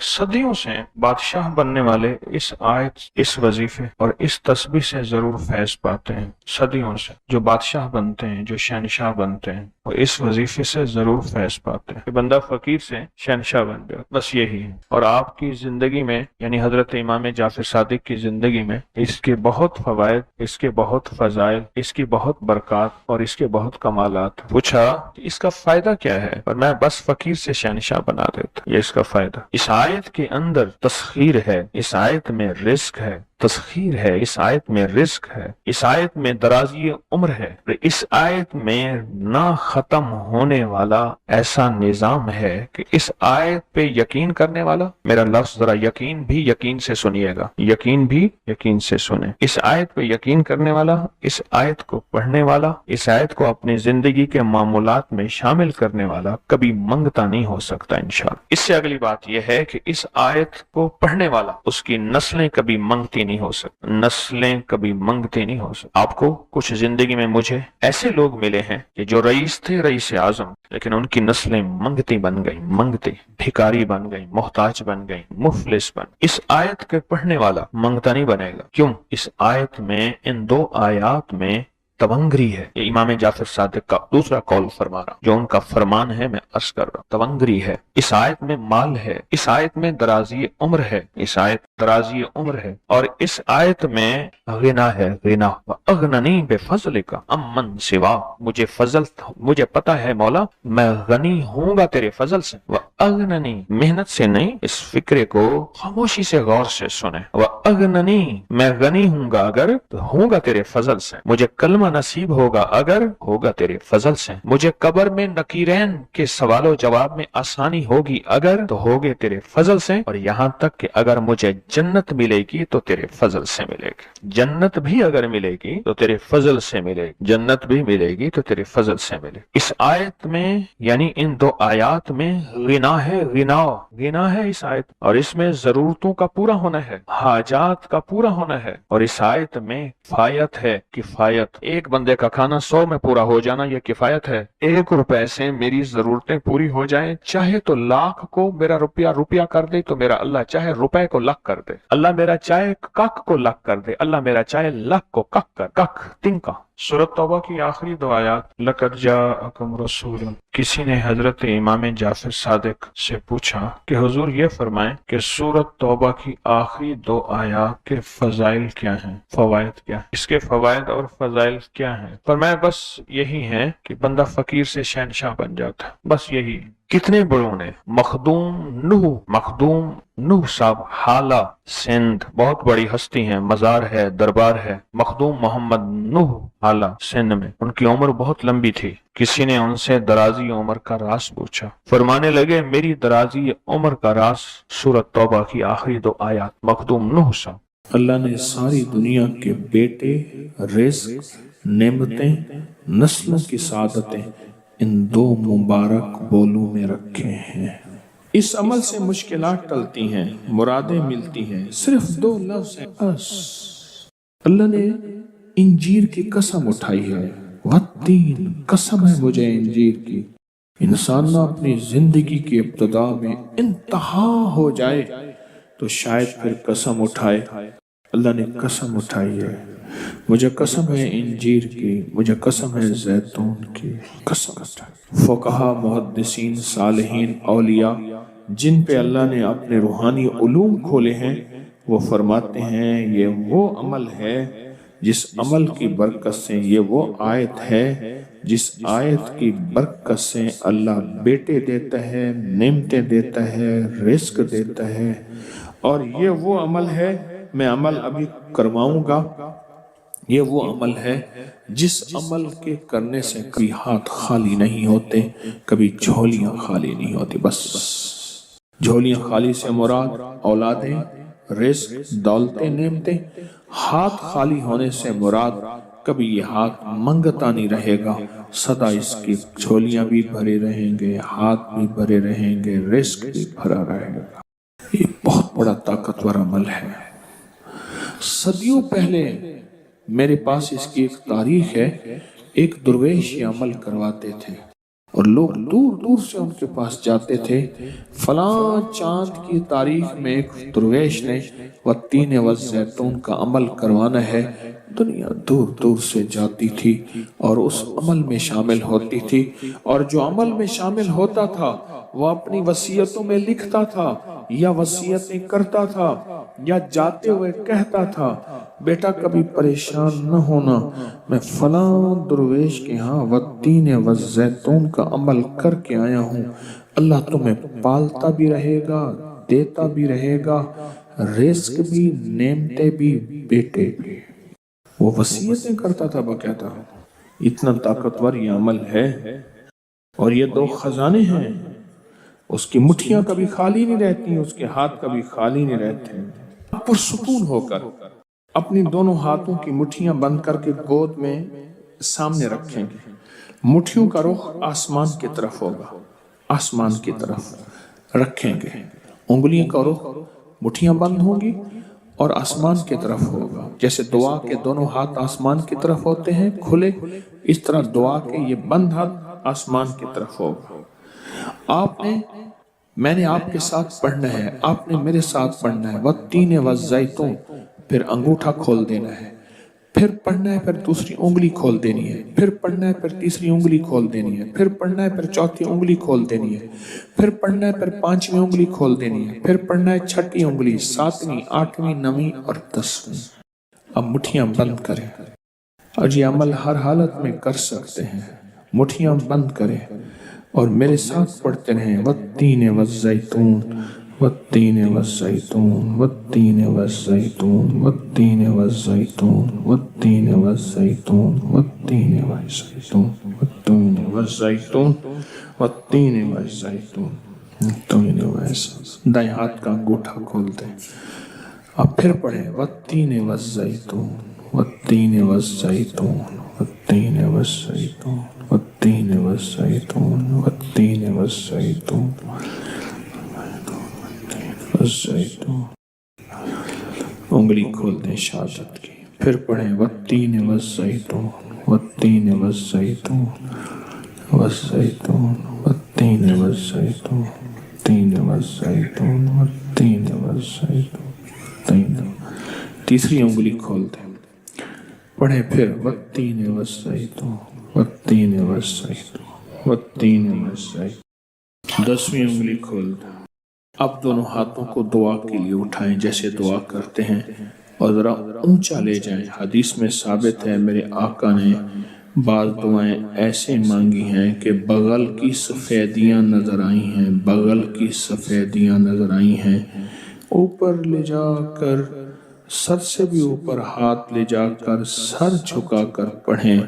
صدیوں سے بادشاہ بننے والے اس آیت، اس وظیفے اور اس تسبیح سے ضرور فیض پاتے ہیں۔ صدیوں سے جو بادشاہ بنتے ہیں، جو شہنشاہ بنتے ہیں، وہ اس وظیفے سے ضرور فیض پاتے ہیں کہ بندہ فقیر سے شہنشاہ بن جائے، بس یہی ہے۔ اور آپ کی زندگی میں، یعنی حضرت امام جعفر صادق کی زندگی میں اس کے بہت فوائد، اس کے بہت فضائل، اس کی بہت برکات اور اس کے بہت کمالات۔ پوچھا کہ اس کا فائدہ کیا ہے؟ اور میں بس فقیر سے شہنشاہ بنا دیتا، یہ اس کا فائدہ۔ اس آیت کے اندر تسخیر ہے، اس آیت میں رزق ہے، تسخیر ہے، اس آیت میں رزق ہے، اس آیت میں درازی عمر ہے، اس آیت میں نہ ختم ہونے والا ایسا نظام ہے کہ اس آیت پہ یقین کرنے والا، میرا لفظ ذرا یقین بھی یقین سے سنیے گا، یقین بھی یقین سے سنیں، اس آیت پہ یقین کرنے والا، اس آیت کو پڑھنے والا، اس آیت کو اپنی زندگی کے معمولات میں شامل کرنے والا کبھی منگتا نہیں ہو سکتا انشاءاللہ۔ اس سے اگلی بات یہ ہے کہ اس آیت کو پڑھنے والا، اس کی نسلیں کبھی منگتی نہیں ہو سکتی، نسلیں کبھی منگتی نہیں ہو سکتی۔ آپ کو کچھ زندگی میں مجھے ایسے لوگ ملے ہیں کہ جو رئیس تھے، رئیس اعظم، لیکن ان کی نسلیں منگتی بن گئی، منگتی، بھکاری بن گئی، محتاج بن گئی، مفلس بن۔ اس آیت کے پڑھنے والا منگتا نہیں بنے گا۔ کیوں؟ اس آیت میں، ان دو آیات میں تونگری ہے۔ یہ امام جعفر صادق کا دوسرا قول فرما رہا، جو ان کا فرمان ہے، میں عرض کر رہا ہوں، تونگری ہے۔ اس آیت میں مال ہے، اس آیت میں درازی عمر ہے، اس آیت درازی عمر ہے، اور اس آیت میں غنا ہے، غنا۔ وَأَغْنَنِي بِفَضْلِكَ عَمَّنْ سِوَاكَ، مجھے فضل، مجھے پتا ہے مولا میں غنی ہوں گا تیرے فضل سے۔ وَأَغْنَنِي، محنت سے نہیں، اس فکرے کو خاموشی سے غور سے سنیں۔ وَأَغْنَنِي، میں غنی ہوں گا اگر تو ہوں گا تیرے فضل سے، مجھے کلمہ نصیب ہوگا اگر ہوگا تیرے فضل سے، مجھے قبر میں نکیرین کے سوال و جواب میں آسانی ہوگی اگر تو ہوگے تیرے فضل سے، اور یہاں تک کہ اگر مجھے جنت ملے گی تو تیرے فضل سے ملے گی، جنت بھی اگر ملے گی تو تیرے فضل سے ملے گی، جنت بھی ملے گی تو تیرے فضل سے ملے گی۔ اس آیت میں، یعنی ان دو آیات میں غنا ہے، غنا، غنا ہے اس آیت، اور اس میں ضرورتوں کا پورا ہونا ہے، حاجات کا پورا ہونا ہے، اور اس آیت میں کفایت ہے، کفایت، ایک بندے کا کھانا 100 میں پورا ہو جانا یہ کفایت ہے۔ 1 روپے سے میری ضرورتیں پوری ہو جائیں، چاہے تو لاکھ کو میرا روپیہ روپیہ کر دے تو میرا اللہ چاہے روپے کو لاکھ کر دے، اللہ میرا چاہے کک کو لاکھ کر دے، اللہ میرا چاہے لاکھ کو کک کر، کک تنکا۔ سورۃ توبہ کی آخری 2 آیات، لَقَدْ جَاءَكُمْ رَسُولٌ۔ کسی نے حضرت امام جعفر صادق سے پوچھا کہ حضور یہ فرمائیں کہ سورۃ توبہ کی آخری 2 آیات کے فضائل کیا ہیں، فوائد کیا ہیں، اس کے فوائد اور فضائل کیا ہیں؟ فرمایا بس یہی ہے کہ بندہ فقیر سے شہنشاہ بن جاتا ہے، بس یہی۔ کتنے بڑوں نے، مخدوم نوح صاحب، حالہ سندھ، بہت بڑی ہستی ہیں، مزار ہے، دربار ہے، مخدوم محمد نوح حالہ سندھ میں، ان کی عمر بہت لمبی تھی۔ کسی نے ان سے درازی عمر کا راز پوچھا، فرمانے لگے میری درازی عمر کا راز سورۃ توبہ کی آخری 2 آیات۔ مخدوم نوح صاحب، اللہ نے ساری دنیا کے بیٹے، رزق، نعمتیں، نسلوں کی سعادتیں ان 2 مبارک بولوں میں رکھے ہیں۔ اس عمل سے مشکلات ٹلتی ہیں، مرادیں ملتی ہیں، صرف 2 لفظ ہیں بس۔ اللہ نے انجیر کی قسم اٹھائی ہے، والتین، قسم ہے مجھے انجیر کی۔ انسان نہ اپنی زندگی کی ابتدا میں انتہا ہو جائے تو شاید پھر قسم اٹھائے۔ اللہ نے قسم اٹھائی ہے، مجھے قسم ہے انجیر کی، مجھے قسم ہے زیتون کی، قسم اٹھائی۔ فقہا، محدثین، صالحین، اولیاء، جن پہ اللہ نے اپنے روحانی علوم کھولے ہیں، وہ فرماتے ہیں یہ وہ عمل ہے جس عمل کی برکت سے، یہ وہ آیت ہے جس آیت کی برکت سے اللہ بیٹے دیتا ہے، نعمتیں دیتا ہے، رزق دیتا ہے، اور یہ وہ عمل ہے، میں عمل ابھی کرواؤں گا، یہ وہ عمل ہے جس عمل کے کرنے سے کبھی ہاتھ خالی نہیں ہوتے، کبھی جھولیاں خالی نہیں ہوتی۔ بس جھولیاں خالی سے مراد اولادیں، رزق، دولتیں، نعمتیں۔ ہاتھ خالی ہونے سے مراد کبھی یہ ہاتھ منگتا نہیں رہے گا، سدا اس کی جھولیاں بھی بھرے رہیں گے، ہاتھ بھی بھرے رہیں گے، رزق بھی بھرا رہے گا۔ یہ بہت بڑا طاقتور عمل ہے۔ صدیوں پہلے میرے پاس اس کی ایک تاریخ ہے، ایک درویش یہ عمل کرواتے تھے۔ اور لوگ دور دور سے ان کے پاس جاتے تھے. فلاں چاند کی تاریخ میں ایک درویش نے والتین والزیتون کا عمل کروانا ہے. دنیا دور دور سے جاتی تھی اور اس عمل میں شامل ہوتی تھی، اور جو عمل میں شامل ہوتا تھا وہ اپنی وصیتوں میں لکھتا تھا یا وصیتیں کرتا تھا یا جاتے ہوئے کہتا تھا بیٹا کبھی پریشان نہ ہونا، میں فلاں درویش کے ہاں والتین والزیتون کا عمل کر کے آیا ہوں، اللہ تمہیں پالتا بھی رہے گا، دیتا بھی رہے گا، رزق بھی، نعمتیں بھی، بیٹے بھی. وہ وصیتیں کرتا تھا باقاعدہ. اتنا طاقتور یہ عمل ہے. اور یہ دو خزانے ہیں، اس کی مٹھیاں کبھی خالی نہیں رہتی، اس کے ہاتھ کبھی خالی نہیں رہتے. پرسکون ہو کر اپنی دونوں ہاتھوں کی مٹھیاں بند کر کے گود میں سامنے رکھیں گے. مٹھیوں کا رخ آسمان کی طرف ہوگا، آسمان کی طرف رکھیں گے. انگلیوں کا رخ، مٹھیاں بند ہوں گی اور آسمان کی طرف ہوگا. جیسے دعا کے دونوں ہاتھ آسمان کی طرف ہوتے ہیں کھلے، اس طرح دعا کے یہ بند ہاتھ آسمان کی طرف ہوگا. میں نے آپ کے ساتھ پڑھنا ہے، آپ نے میرے ساتھ پڑھنا ہے. والتین والزیتون، پھر انگوٹھا کھول دینا ہے، پھر پڑھنا ہے، پھر دوسری انگلی کھول دینی ہے، پھر پڑھنا ہے، پھر تیسری انگلی کھول دینی ہے، پھر پڑھنا ہے، پھر چوتھی انگلی کھول دینی ہے، پھر پڑھنا ہے، پھر پانچویں انگلی کھول دینی ہے، پھر پڑھنا ہے چھٹی انگلی، ساتویں، آٹھویں، نویں اور دسویں. اب مٹھیاں بند کریں. اور یہ عمل ہر حالت میں کر سکتے ہیں. مٹھیاں بند کریں اور میرے ساتھ پڑھتے رہیں. والتین والزیتون، والتین والزیتون، والتین والزیتون، والتین والزیتون، والتین والزیتون، والتین والزیتون، والتین والزیتون، والتین والزیتون، والتین والزیتون. دائیں ہاتھ کا انگوٹھا کھول دیں. اب پھر پڑھیں. والتین والزیتون، والتین والزیتون، والتین والزیتون، والتین والزیتون، والتین والزیتون، والزیتون. انگلی کھول دیں شہادت کی. پھر پڑھیں. والتین والزیتون، والتین والزیتون، والزیتون، والتین والزیتون، والتین والزیتون، والتین والزیتون. تیسری انگلی کھول دیں. پڑھیں پھر. والتین والزیتون، والتین والزیتون، والتین والزیتون. 10ویں انگلی کھول دیں. اب دونوں ہاتھوں کو دعا کے لیے اٹھائیں جیسے دعا کرتے ہیں اور ذرا اونچا لے جائیں. حدیث میں ثابت ہے میرے آقا نے بعض دعائیں ایسے مانگی ہیں کہ بغل کی سفیدیاں نظر آئی ہیں، بغل کی سفیدیاں نظر آئی ہیں. اوپر لے جا کر، سر سے بھی اوپر ہاتھ لے جا کر، سر جھکا کر پڑھیں.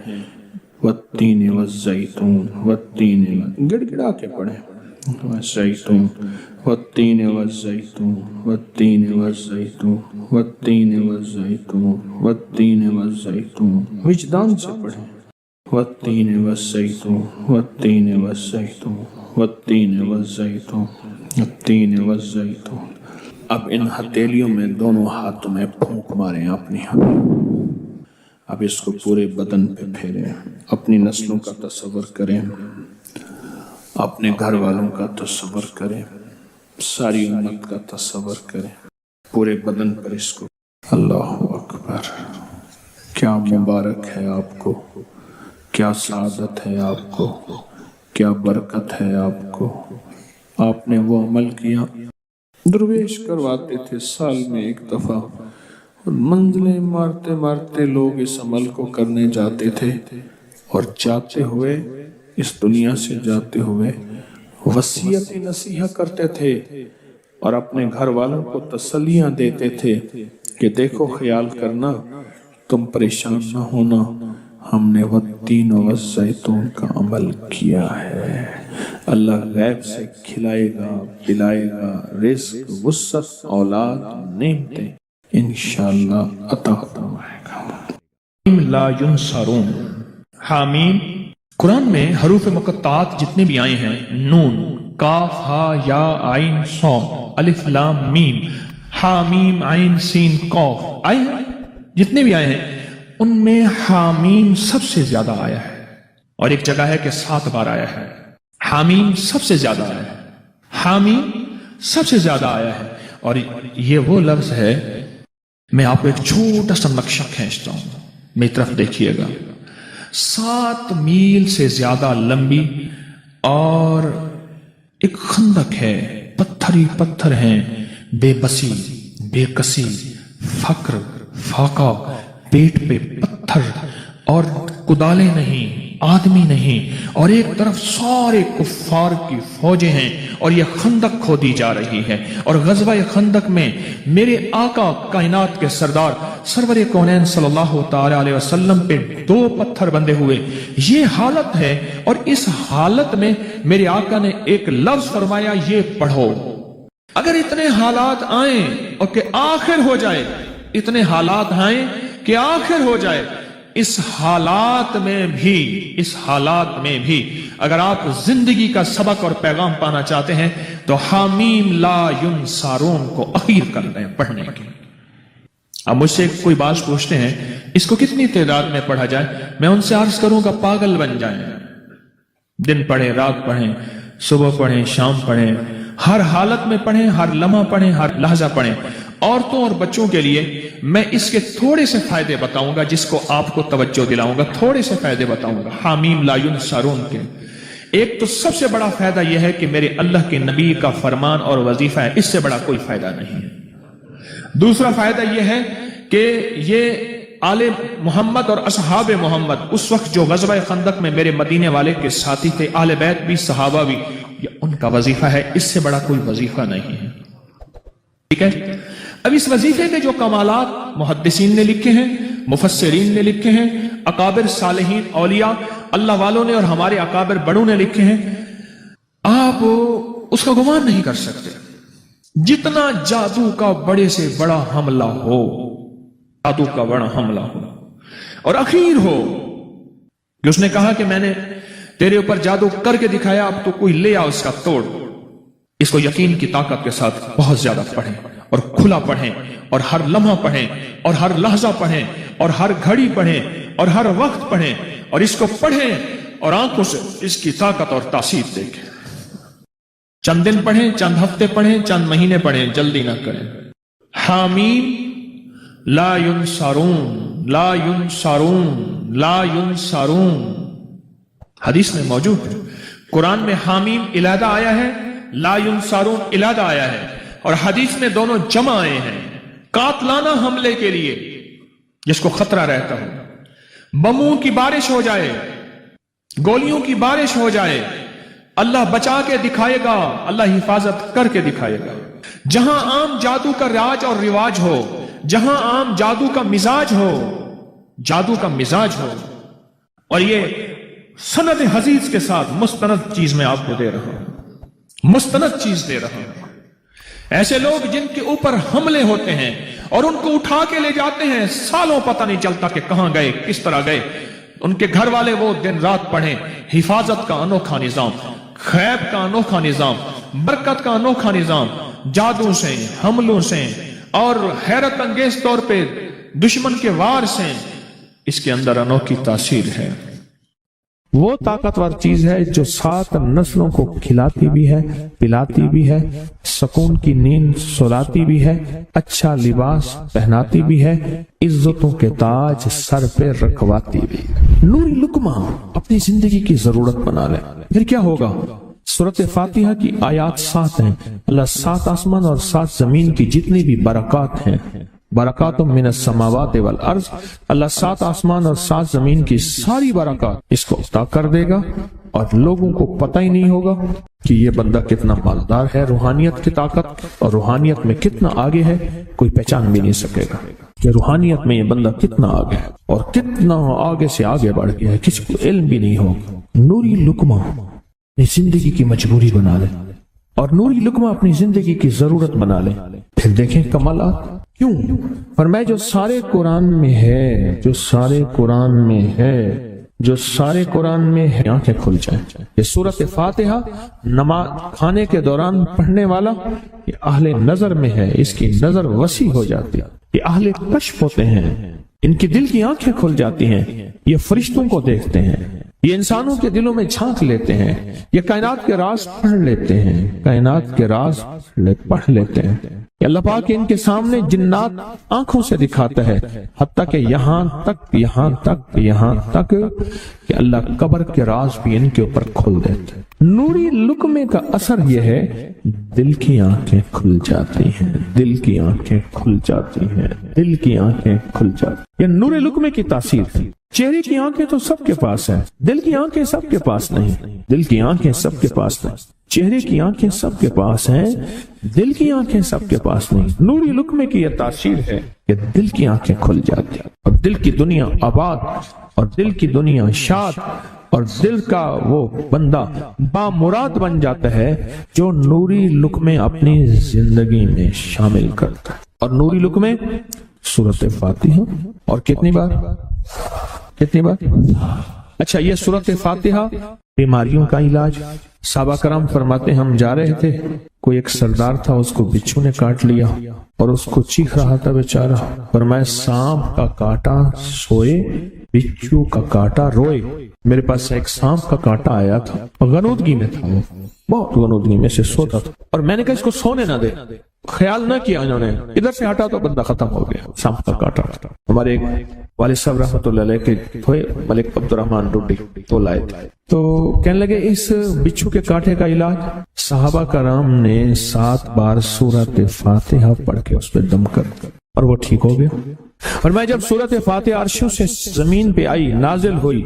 والتین والزیتون، والتین، گڑ گڑا کے پڑھیں. والزیتون، والتین والزیتون، والتین والزیتون، والتین والزیتون، والتین والزیتون. وجدان سے پڑھیں. والتین والزیتون، والتین والزیتون، والتین والزیتون، والتین والزیتون. اب ان ہتھیلیوں میں دونوں ہاتھوں میں پھونک ماریں اپنی. اب اس کو پورے بدن پہ پھیریں. اپنی نسلوں کا تصور کریں، اپنے گھر والوں کا تصور کریں، ساری امت کا تصور کریں. پورے بدن پر اس کو. اللہ اکبر. کیا مبارک ہے آپ کو، کیا سعادت ہے آپ کو، کیا برکت ہے آپ کو. آپ نے وہ عمل کیا. درویش کرواتے تھے سال میں ایک دفعہ، اور منزلیں مارتے مارتے لوگ اس عمل کو کرنے جاتے تھے، اور جاتے ہوئے، اس دنیا سے جاتے ہوئے وصیت نصیحت کرتے تھے اور اپنے گھر والوں کو تسلیاں دیتے تھے کہ دیکھو خیال کرنا، تم پریشان نہ ہونا، ہم نے والتین والزیتون کا عمل کیا ہے. اللہ غیب سے کھلائے گا، پلائے گا، رزق، وسعت، اولاد، نعمتیں انشاءاللہ عطا فرمائے گا. لا ینصرون. حامیم. قرآن میں حروف مقطعات جتنے بھی آئے ہیں، نون، کاف، ہا، یا، عین، صاد، الف، لام، میم، حامیم، عین، سین، قاف آئے ہیں. جتنے بھی آئے ہیں ان میں حامیم سب سے زیادہ آیا ہے، اور ایک جگہ ہے کہ 7 بار آیا ہے. حامیم سب سے زیادہ آیا ہے، حامیم سب سے زیادہ آیا ہے۔ اور یہ وہ لفظ ہے، میں آپ کو ایک چھوٹا سا نقشہ کھینچتا ہوں، میری طرف دیکھیے گا۔ 7 میل سے زیادہ لمبی اور ایک خندق ہے، پتھر ہی پتھر ہیں، بے بسی، بے کسی، فقر، فاقہ، پیٹ پہ پتھر اور کدالیں نہیں، آدمی نہیں، اور ایک طرف سارے کفار کی فوجیں ہیں اور یہ خندق کھودی جا رہی ہے۔ اور غزوہ خندق میں میرے آقا کائنات کے سردار سرور کونین صلی اللہ تعالی علیہ وسلم پہ 2 پتھر بندے ہوئے، یہ حالت ہے۔ اور اس حالت میں میرے آقا نے ایک لفظ فرمایا، یہ پڑھو۔ اگر اتنے حالات آئیں اور کہ آخر ہو جائے، اتنے حالات آئیں کہ آخر ہو جائے، اس حالات میں بھی اگر آپ زندگی کا سبق اور پیغام پانا چاہتے ہیں تو حامیم لا ینصارون کو اخیر کر دیں پڑھنے کی۔ اب مجھ سے کوئی بات پوچھتے ہیں اس کو کتنی تعداد میں پڑھا جائے، میں ان سے عرض کروں گا پاگل بن جائیں، دن پڑھیں، رات پڑھیں، صبح پڑھیں، شام پڑھیں، ہر حالت میں پڑھیں، ہر لمحہ پڑھیں، ہر لحظہ پڑھیں۔ عورتوں اور بچوں کے لیے میں اس کے تھوڑے سے فائدے بتاؤں گا جس کو آپ کو توجہ دلاؤں گا، تھوڑے سے فائدے بتاؤں گا حامیم لا ینصارون کے۔ ایک تو سب سے بڑا فائدہ یہ ہے کہ میرے اللہ کے نبی کا فرمان اور وظیفہ ہے، اس سے بڑا کوئی فائدہ نہیں ہے۔ دوسرا فائدہ یہ ہے کہ یہ آل محمد اور اصحاب محمد اس وقت جو غزوہ خندق میں میرے مدینے والے کے ساتھی تھے، آل بیت بھی، صحابہ بھی، یہ ان کا وظیفہ ہے، اس سے بڑا کوئی وظیفہ نہیں ہے۔ ٹھیک ہے، اب اس وظیفے کے جو کمالات محدثین نے لکھے ہیں، مفسرین نے لکھے ہیں، اکابر صالحین اولیاء اللہ والوں نے اور ہمارے اکابر بڑوں نے لکھے ہیں، آپ اس کا گمان نہیں کر سکتے۔ جتنا جادو کا بڑے سے بڑا حملہ ہو، جادو کا بڑا حملہ ہو اور اخیر ہو کہ اس نے کہا کہ میں نے تیرے اوپر جادو کر کے دکھایا، اب تو کوئی لے آ اس کا توڑ، اس کو یقین کی طاقت کے ساتھ بہت زیادہ پڑھیں اور کھلا پڑھیں اور ہر لمحہ پڑھیں اور ہر لحظہ پڑھیں اور ہر گھڑی پڑھیں اور ہر وقت پڑھیں اور اس کو پڑھیں اور آنکھوں سے اس کی طاقت اور تاثیر دیکھیں۔ چند دن پڑھیں، چند ہفتے پڑھیں، چند مہینے پڑھیں، جلدی نہ کریں۔ حامیم لا ینصارون، لا ینصارون، لا ینصارون حدیث میں موجود ہے۔ قرآن میں حامیم علیحدہ آیا ہے، لا ینصارون علیحدہ آیا ہے، اور حدیث میں دونوں جمع آئے ہیں قاتلانہ حملے کے لیے جس کو خطرہ رہتا ہو، بموں کی بارش ہو جائے، گولیوں کی بارش ہو جائے، اللہ بچا کے دکھائے گا، اللہ حفاظت کر کے دکھائے گا۔ جہاں عام جادو کا راج اور رواج ہو، جہاں عام جادو کا مزاج ہو، جادو کا مزاج ہو، اور یہ سند حدیث کے ساتھ مستند چیز میں آپ کو دے رہا ہوں، مستند چیز دے رہا ہوں۔ ایسے لوگ جن کے اوپر حملے ہوتے ہیں اور ان کو اٹھا کے لے جاتے ہیں، سالوں پتہ نہیں چلتا کہ کہاں گئے، کس طرح گئے، ان کے گھر والے وہ دن رات پڑھیں، حفاظت کا انوکھا نظام، خیب کا انوکھا نظام، برکت کا انوکھا نظام، جادو سے، حملوں سے اور حیرت انگیز طور پہ دشمن کے وار سے، اس کے اندر انوکھی تاثیر ہے۔ وہ طاقتور چیز ہے جو 7 نسلوں کو کھلاتی بھی ہے، پلاتی بھی ہے، سکون کی نیند سلاتی بھی ہے، اچھا لباس پہناتی بھی ہے، عزتوں کے تاج سر پہ رکھواتی بھی ہے۔ نوری لقمہ اپنی زندگی کی ضرورت بنا لے، پھر کیا ہوگا؟ سورۃ فاتحہ کی آیات 7 ہیں۔ اللہ 7 آسمان اور 7 زمین کی جتنی بھی برکات ہیں، برکات من السماوات والارض، اللہ 7 آسمان اور 7 زمین کی ساری برکات اس کو عطا کر دے گا، اور لوگوں کو پتہ ہی نہیں ہوگا کہ یہ بندہ کتنا مالدار ہے، روحانیت کی طاقت اور روحانیت میں کتنا آگے ہے، کوئی پہچان بھی نہیں سکے گا کہ روحانیت میں یہ بندہ کتنا آگے ہے اور کتنا آگے سے آگے بڑھ گیا ہے، کسی کو علم بھی نہیں ہوگا۔ نوری لقمہ اپنی زندگی کی مجبوری بنا لے اور نوری لقمہ اپنی زندگی کی ضرورت بنا لے، پھر دیکھیں کمالات۔ کیوں؟ فرمائے جو سارے قرآن میں ہے، جو سارے قرآن میں ہے، جو سارے قرآن میں ہے، آنکھیں کھل جائیں۔ یہ سورۃ فاتحہ نماز کھانے کے دوران پڑھنے والا یہ اہل نظر میں ہے، اس کی نظر وسیع ہو جاتی ہے، یہ اہل کشف ہوتے ہیں، ان کی دل کی آنکھیں کھل جاتی ہیں، یہ فرشتوں کو دیکھتے ہیں، یہ انسانوں کے دلوں میں جھانک لیتے ہیں، یہ کائنات کے راز پڑھ لیتے ہیں، کائنات کے راز پڑھ لیتے ہیں۔ کہ اللہ پاک ان کے سامنے جنات آنکھوں سے دکھاتا ہے، حتیٰ کہ یہاں تک کہ اللہ قبر کے راز بھی ان کے اوپر کھول دیتے ہیں۔ نوری لقمے کا اثر یہ ہے، دل کی آنکھیں کھل جاتی ہیں، دل کی آنکھیں کھل جاتی ہیں، دل کی آنکھیں کھل جاتی ہیں۔ یہ نور لقمے کی تاثیر ہے۔ چہرے کی آنکھیں تو سب کے پاس ہیں، دل کی آنکھیں سب کے پاس نہیں، دل کی آنکھیں سب کے پاس نہیں، چہرے کی آنکھیں سب کے پاس ہیں، دل کی آنکھیں سب کے پاس نہیں۔ نوری لقمے کی یہ تاثیر ہے کہ دل کی آنکھیں کھل جاتی ہیں اور دل کی دنیا آباد اور دل کی دنیا شاد اور دل کا وہ بندہ بامراد بن جاتا ہے جو نوری لقمے اپنی زندگی میں شامل کرتا ہے۔ اور نوری لقمے سورۃ فاتحہ، اور کتنی بار؟ اچھا، یہ سورۃ فاتحہ بیماریوں کا علاج۔ صحابہ کرام فرماتے ہم جا رہے تھے، کوئی ایک سردار تھا، اس کو بچھو نے کاٹ لیا اور اس کو چیخ رہا تھا بیچارہ، فرمایا سانپ کا کاٹا سوئے، بچھو کا کاٹا روئے۔ میرے پاس ایک سانپ کا کاٹا آیا تھا، غنودگی میں تھا، وہ بہت غنودگی میں سے سوتا تھا، اور میں نے کہا اس کو سونے نہ دے، خیال نہ کیا انہوں نے، ادھر سے ہٹا تو بندہ ختم ہو گیا، سانپ کا کاٹا تھا۔ ہمارے ایک والد صاحب رحمۃ اللہ علیہ کے تھے، ملک عبد الرحمن ڈوڈی، تو لائے تھے، تو کہنے لگے اس بچھو کے کاٹے کا علاج، صحابہ کرام نے 7 بار سورۃ فاتحہ پڑھ کے اس پہ دم کر اور وہ ٹھیک ہو گیا۔ اور میں جب سورۃ فاتحہ عرشوں سے زمین پہ آئی، نازل ہوئی،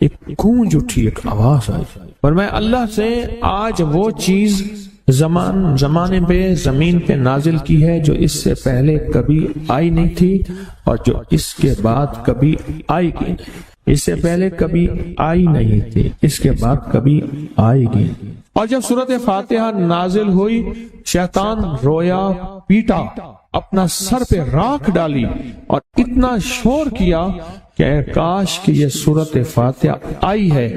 ایک گونج اٹھی، ایک آواز آئی، اور میں اللہ سے آج وہ چیز زمانے پہ زمین پہ نازل کی ہے جو اس سے پہلے کبھی آئی نہیں تھی اور جو اس کے بعد کبھی آئے گی نہیں، اس سے پہلے کبھی آئی نہیں تھی، اس کے بعد کبھی آئے گی۔ اور جب سورۃ فاتحہ نازل ہوئی، شیطان رویا، پیٹا، اپنا سر پہ راکھ ڈالی اور اتنا شور کیا کہ کاش کہ یہ سورۃ فاتحہ آئی ہے،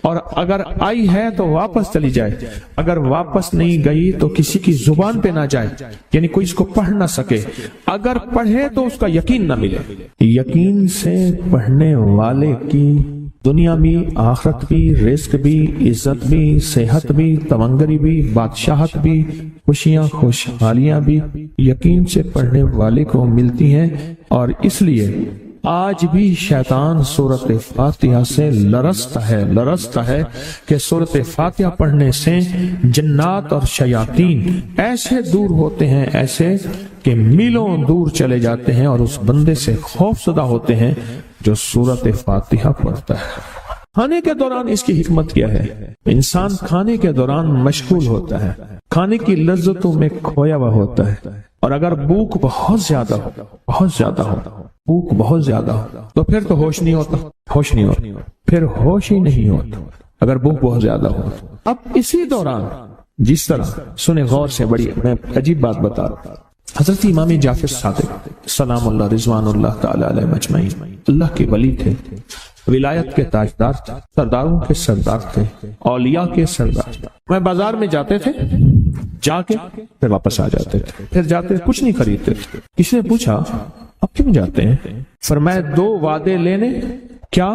اور اگر آئی ہے تو واپس چلی جائے، اگر واپس نہیں گئی تو کسی کی زبان پہ نہ جائے، یعنی کوئی اس کو پڑھ نہ سکے، اگر پڑھے تو اس کا یقین نہ ملے۔ یقین سے پڑھنے والے کی دنیا بھی، آخرت بھی، رزق بھی، عزت بھی، صحت بھی، تمنگری بھی، بادشاہت بھی، خوشیاں خوشحالیاں بھی یقین سے پڑھنے والے کو ملتی ہیں۔ اور اس لیے آج بھی شیطان سورۃ فاتحہ سے لرزتا ہے کہ سورۃ فاتحہ پڑھنے سے جنات اور شیاطین ایسے دور ہوتے ہیں، ایسے کہ میلوں دور چلے جاتے ہیں، اور اس بندے سے خوف زدہ ہوتے ہیں جو سورۃ فاتحہ پڑھتا ہے۔ کھانے کے دوران اس کی حکمت کیا ہے؟ انسان کھانے کے دوران مشغول ہوتا ہے، کھانے کی لذتوں میں کھویا ہوا ہوتا ہے، اور اگر بھوک بہت زیادہ ہو بھوک بہت زیادہ ہو تو پھر تو ہوش نہیں ہوتا، پھر ہوش ہی نہیں ہوتا اگر بھوک بہت زیادہ ہو۔ اب اسی دوران جس طرح سنیں غور سے، بڑی میں عجیب بات بتا رہا ہوں، حضرت امام جعفر صادق سلام اللہ رضوان اللہ تعالی علیہ مجمعین اللہ کے ولی تھے، ولایت کے تاجدار تھے، سرداروں کے سردار تھے، اولیاء کے سردار تھے۔ میں بازار میں جاتے تھے، جا کے پھر واپس آ جاتے تھے، پھر جاتے کچھ نہیں خریدتے تھے۔ کسی نے پوچھا اب کیوں جاتے ہیں؟ فرمایا 2 وعدے لینے، کیا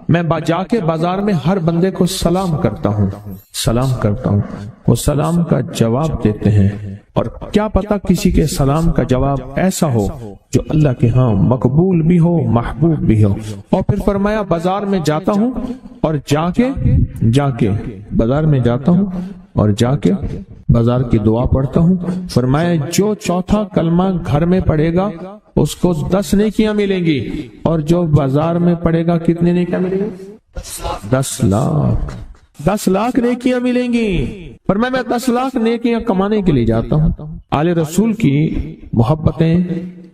میں جا کے بازار میں ہر بندے کو سلام کرتا ہوں، وہ سلام کا جواب دیتے ہیں، اور کیا پتا کسی کے سلام کا جواب ایسا ہو جو اللہ کے ہاں مقبول بھی ہو، محبوب بھی ہو۔ اور پھر فرمایا بازار میں جاتا ہوں اور جا کے بازار میں جاتا ہوں اور جا کے بازار کی دعا پڑھتا ہوں۔ فرمایا جو چوتھا کلمہ گھر میں پڑھے گا اس کو 10 نیکیاں ملیں گی، اور جو بازار میں پڑھے گا کتنے نیکیاں ملیں گی؟ 10 لاکھ نیکیاں ملیں گی۔ پر میں 10 لاکھ نیکیاں کمانے کے لیے جاتا ہوں۔ آل رسول کی محبتیں،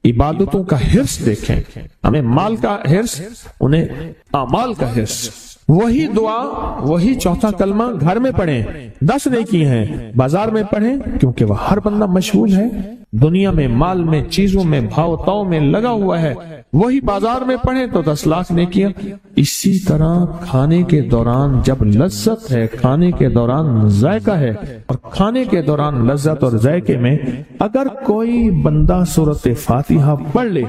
عبادتوں کا حرص دیکھیں، ہمیں مال کا حرص، انہیں اعمال کا حرص۔ وہی دعا، وہی چوتھا کلمہ گھر میں پڑھیں، 10 نیکی ہیں، بازار میں پڑھیں کیونکہ وہ ہر بندہ مشغول ہے، دنیا میں، مال میں، چیزوں میں، بھاؤ تاؤ میں لگا ہوا ہے، وہی بازار میں پڑھیں تو 10 لاکھ نیکیاں۔ اسی طرح کھانے کے دوران جب لذت ہے، کھانے کے دوران ذائقہ ہے، اور کھانے کے دوران لذت اور ذائقے میں اگر کوئی بندہ سورۃ فاتحہ پڑھ لے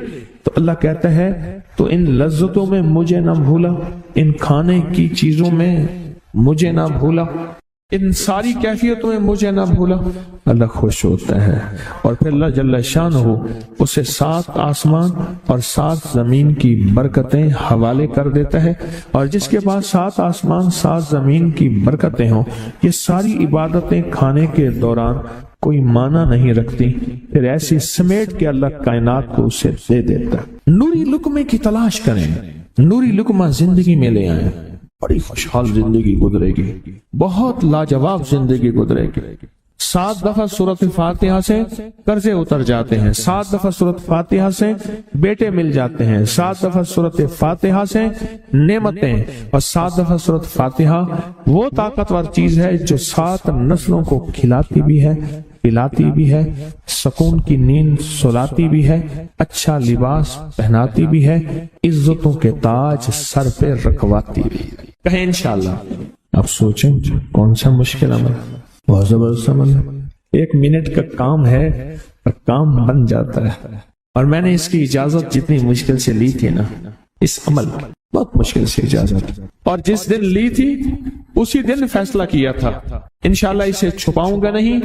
تو اللہ کہتا ہے تو ان لذتوں میں مجھے نہ بھولا، ان کھانے کی چیزوں میں مجھے نہ بھولا، ان ساری کیفیتوں میں مجھے نہ بھولا۔ اللہ خوش ہوتا ہے اور پھر اللہ جل شانہ اسے 7 آسمان اور 7 زمین کی برکتیں حوالے کر دیتا ہے، اور جس کے پاس 7 آسمان 7 زمین کی برکتیں ہوں، یہ ساری عبادتیں کھانے کے دوران کوئی معنی نہیں رکھتی، پھر ایسی سمیٹ کے اللہ کائنات کو اسے دے دیتا ہے۔ نوری لقمے کی تلاش کریں، نوری لقمہ زندگی میں لے آئیں، بڑی خوشحال زندگی گزرے گی، بہت لاجواب زندگی گزرے گی۔ 7 دفعہ سورۃ فاتحہ سے قرضے اتر جاتے ہیں، 7 دفعہ سورۃ فاتحہ سے بیٹے مل جاتے ہیں، 7 دفعہ سورۃ فاتحہ سے نعمتیں، اور 7 دفعہ سورۃ فاتحہ وہ طاقتور چیز ہے جو 7 نسلوں کو کھلاتی بھی ہے، پلاتی بھی ہے، سکون کی نیند سلاتی بھی ہے، اچھا لباس پہناتی بھی ہے، عزتوں کے تاج سر پہ رکھواتی بھی ہے۔ کہیں انشاءاللہ۔ اب سوچیں کون سا مشکل عمل، بہت زبردست عمل ہے، 1 منٹ کا کام ہے اور کام بن جاتا ہے۔ اور میں نے اس کی اجازت جتنی مشکل سے لی تھی نا، اس عمل کی بہت مشکل سے اجازت، اور جس دن لی تھی اسی دن فیصلہ کیا تھا انشاءاللہ اسے چھپاؤں گا نہیں،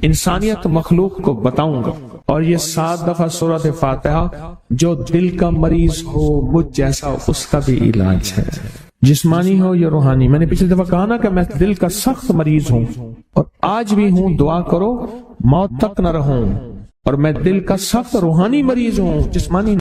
انسانیت مخلوق کو بتاؤں گا۔ اور یہ 7 دفعہ سورۃ فاتحہ جو دل کا مریض ہو مجھ جیسا اس کا بھی علاج ہے، جسمانی ہو یا روحانی۔ میں نے پچھلی دفعہ کہا نا کہ میں دل کا سخت مریض ہوں اور آج بھی ہوں، دعا کرو موت تک نہ رہوں، اور میں دل کا سخت روحانی مریض ہوں، جسمانی